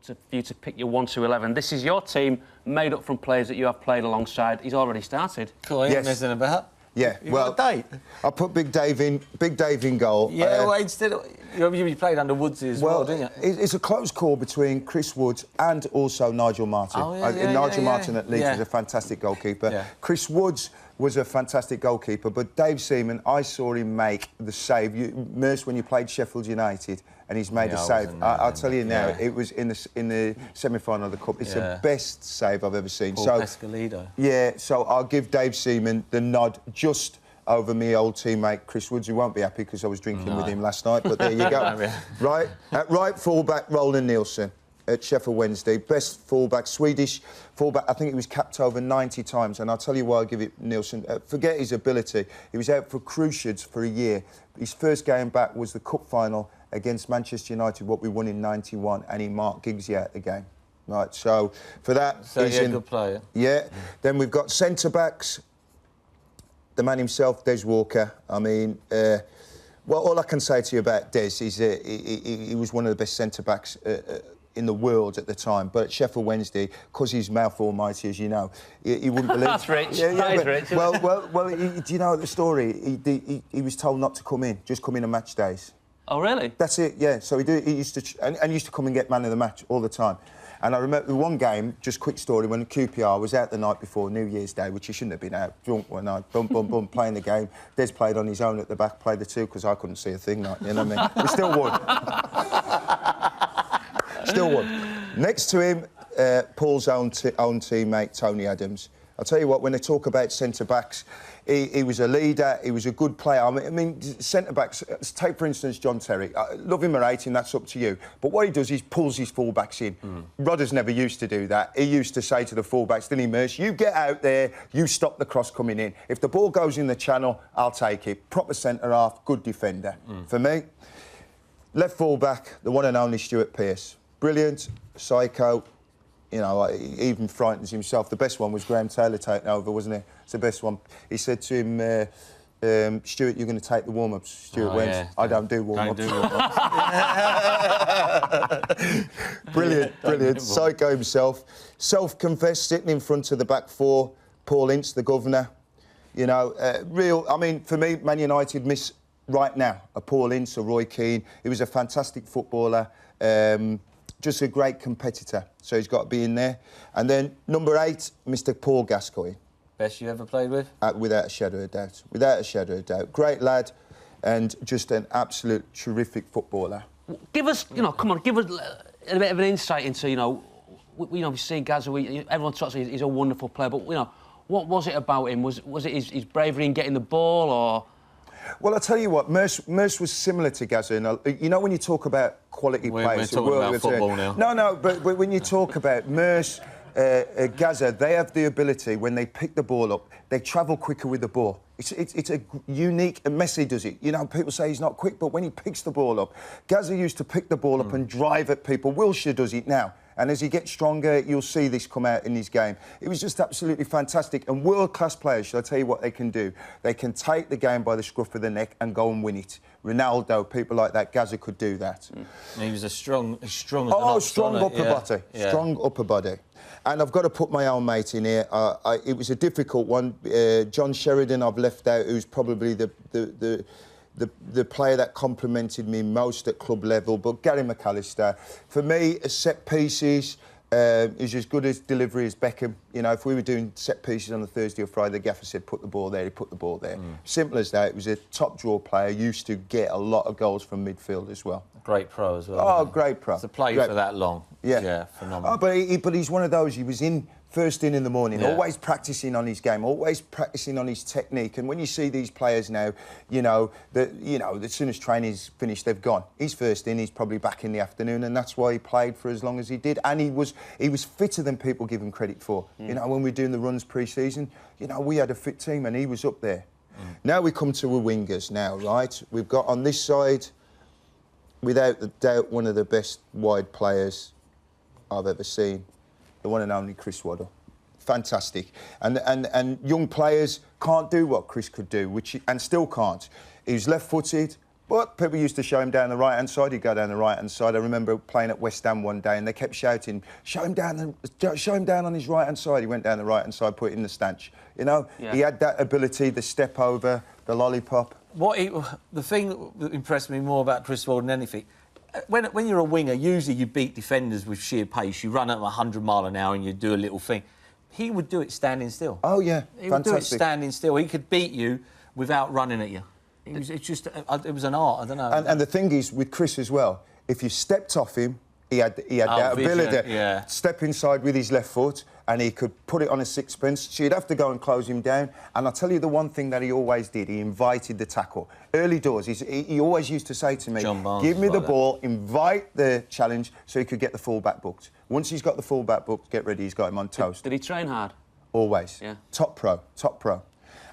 For you to pick your 1 to 11. This is your team made up from players that you have played alongside. He's already started. Cool, yes. messing about. Yeah, Well, date. I put Big Dave in goal. Yeah, well, instead of, you played under Woods as well, didn't you? It's a close call between Chris Woods and also Nigel Martin. Oh, yeah, Nigel Martin at Leeds is a fantastic goalkeeper. Yeah. Chris Woods was a fantastic goalkeeper, but Dave Seaman, I saw him make the save. Merse, when you played Sheffield United, and he's made a save. I'll tell you now, it was in the semi-final of the Cup. It's the best save I've ever seen. Paul Pescalido. Yeah, so I'll give Dave Seaman the nod just over me old teammate Chris Woods, who won't be happy because I was drinking with him last night, but there you go. Right, at right full-back, Roland Nielsen at Sheffield Wednesday. Best full-back, Swedish full-back. I think he was capped over 90 times, and I'll tell you why I give it Nielsen. Forget his ability. He was out for cruciates for a year. His first game back was the Cup final against Manchester United, what we won in '91, and he marked Giggsy out the game. Right, so for that... So he's a good player. Yeah. Then we've got centre-backs. The man himself, Des Walker. I mean, well, all I can say to you about Des is he was one of the best centre-backs in the world at the time. But at Sheffield Wednesday, because he's mouth almighty, as you know, he wouldn't believe... That's rich. That is rich. Well, do you know the story? He was told not to come in, just come in on match days. Oh, really? That's it, yeah. So he used to... And used to come and get man of the match all the time. And I remember one game, just quick story, when QPR was out the night before New Year's Day, which he shouldn't have been out, drunk one night, bum, playing the game. Des played on his own at the back, played the two, because I couldn't see a thing, like, you know what I mean? We still won. Still won. Next to him, Paul's own teammate, Tony Adams. I'll tell you what, when they talk about centre-backs, he was a leader, he was a good player. I mean centre-backs, take, for instance, John Terry. Love him or hate him, that's up to you. But what he does is pulls his full-backs in. Rodders never used to do that. He used to say to the full-backs, didn't he, Merse, you get out there, you stop the cross coming in. If the ball goes in the channel, I'll take it. Proper centre-half, good defender. For me, left full-back, the one and only Stuart Pearce. Brilliant, psycho. You know, he even frightens himself. The best one was Graham Taylor taking over, wasn't it? It's the best one. He said to him, Stuart, you're going to take the warm-ups. Stuart went, yeah, I don't do warm-ups. Brilliant. Psycho himself. Self-confessed, sitting in front of the back four. Paul Ince, the governor. You know, I mean, for me, Man United miss right now a Paul Ince, a Roy Keane. He was a fantastic footballer. Just a great competitor, so he's got to be in there. And then, number 8, Mr Paul Gascoigne. Best you ever played with? Without a shadow of doubt. Without a shadow of doubt. Great lad and just an absolute terrific footballer. Give us, come on, give us a bit of an insight into, we've seen Gazza, everyone talks he's a wonderful player, but, what was it about him? Was it his bravery in getting the ball, or...? Well, I'll tell you what, Merse was similar to Gazza. You know when you talk about quality players... We're talking about football now. No, but when you talk about Merse, Gazza, they have the ability, when they pick the ball up, they travel quicker with the ball. It's a unique... And Messi does it. You know, people say he's not quick, but when he picks the ball up... Gazza used to pick the ball up and drive at people. Wilshere does it now. And as he gets stronger, you'll see this come out in his game. It was just absolutely fantastic. And world-class players, shall I tell you what they can do? They can take the game by the scruff of the neck and go and win it. Ronaldo, people like that, Gazza could do that. He was strong strong upper body. Yeah. Strong upper body. And I've got to put my own mate in here. It was a difficult one. John Sheridan I've left out, who's probably the player that complimented me most at club level, but Gary McAllister, for me, set pieces is as good as delivery as Beckham. You know, if we were doing set pieces on a Thursday or Friday, the gaffer said, put the ball there, he put the ball there. Simple as that. It was a top draw player, used to get a lot of goals from midfield as well. Great pro as well. Oh, great pro. To play for that long. Yeah, phenomenal. Oh, but he's one of those, he was first in the morning, always practising on his game, always practising on his technique. And when you see these players now, as soon as training's finished, they've gone. He's first in, he's probably back in the afternoon, and that's why he played for as long as he did. And he was fitter than people give him credit for. You know, when we were doing the runs pre-season, we had a fit team and he was up there. Now we come to the wingers now, right? We've got on this side, without a doubt, one of the best wide players I've ever seen. The one and only Chris Waddle. Fantastic. And young players can't do what Chris could do, and still can't. He was left-footed, But people used to show him down the right-hand side. He'd go down the right-hand side. I remember playing at West Ham one day and they kept shouting, show him down on his right-hand side. He went down the right-hand side, put it in the stanch. You know, he had that ability, the step over, the lollipop. The thing that impressed me more about Chris Waddle than anything, when you're a winger, usually you beat defenders with sheer pace. You run at 100 mile an hour and you do a little thing. He would do it standing still. Oh, yeah, he would do it standing still. He could beat you without running at you. It was an art, I don't know. And the thing is, with Chris as well, if you stepped off him, he had that ability. Yeah. Step inside with his left foot, and he could put it on a sixpence. So you'd have to go and close him down. And I'll tell you the one thing that he always did, he invited the tackle. Early doors, he always used to say to me, give me the ball, invite the challenge, so he could get the full-back booked. Once he's got the full-back booked, get ready, he's got him on toast. Did he train hard? Always. Yeah. Top pro.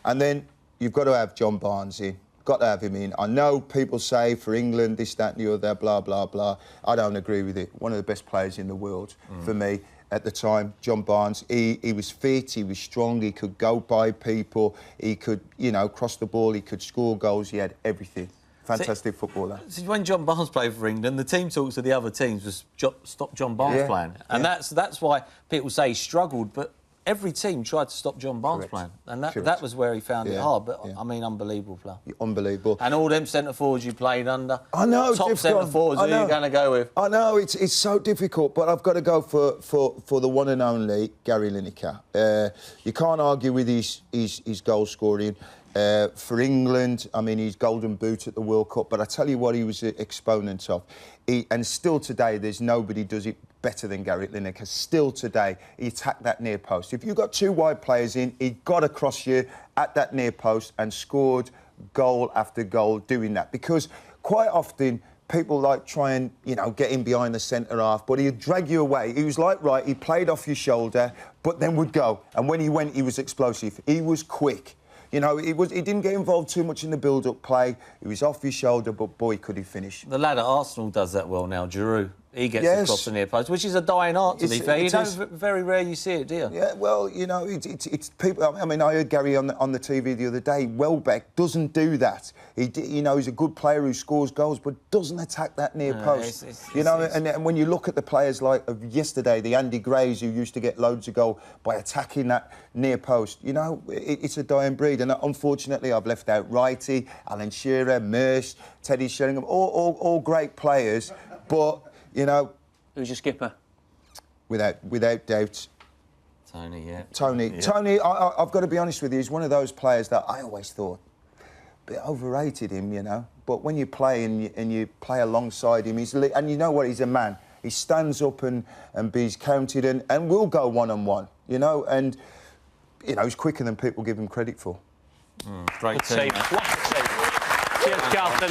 And then you've got to have John Barnes in. Got to have him in. I know people say for England, this, that and the other, blah, blah, blah. I don't agree with it. One of the best players in the world for me at the time, John Barnes. He was fit, he was strong, he could go by people, he could, you know, cross the ball, he could score goals, he had everything. Fantastic footballer. See, when John Barnes played for England, the team talks of the other teams was stop John Barnes playing. And that's why people say he struggled, but every team tried to stop John Barnes playing, and that was where he found it hard. But I mean, unbelievable player. Unbelievable. And all them centre forwards you played under. I know. Top centre forwards. Who are you going to go with? I know it's so difficult, but I've got to go for the one and only Gary Lineker. You can't argue with his goal scoring. For England, I mean, he's golden boot at the World Cup, but I tell you what he was an exponent of. And still today, there's nobody does it better than Gary Lineker. Still today, he attacked that near post. If you've got two wide players in, he got across you at that near post and scored goal after goal doing that. Because quite often, people like try and, you know, get in behind the centre half, but he'd drag you away. He was like, right, he played off your shoulder, but then would go. And when he went, he was explosive. He was quick. You know, he didn't get involved too much in the build-up play. He was off his shoulder, but boy, could he finish. The lad at Arsenal does that well now, Giroud. He gets across the near post, which is a dying art, to be fair. Very rare you see it, do you? Yeah, well, you know, it's people... I mean, I heard Gary on the TV the other day. Welbeck doesn't do that. You know, he's a good player who scores goals, but doesn't attack that near post. And when you look at the players like of yesterday, the Andy Grays, who used to get loads of goals by attacking that near post, you know, it's a dying breed. And unfortunately, I've left out Wrighty, Alan Shearer, Merse, Teddy Sheringham, all great players, but... You know... Who's your skipper? Without doubt. Tony, yeah. Tony. Yeah. Tony, I've got to be honest with you, he's one of those players that I always thought a bit overrated him, you know. But when you play and you play alongside him, and you know what, he's a man. He stands up and he's counted and will go one-on-one, you know. And, you know, he's quicker than people give him credit for. Great team. Cheers, Carlton.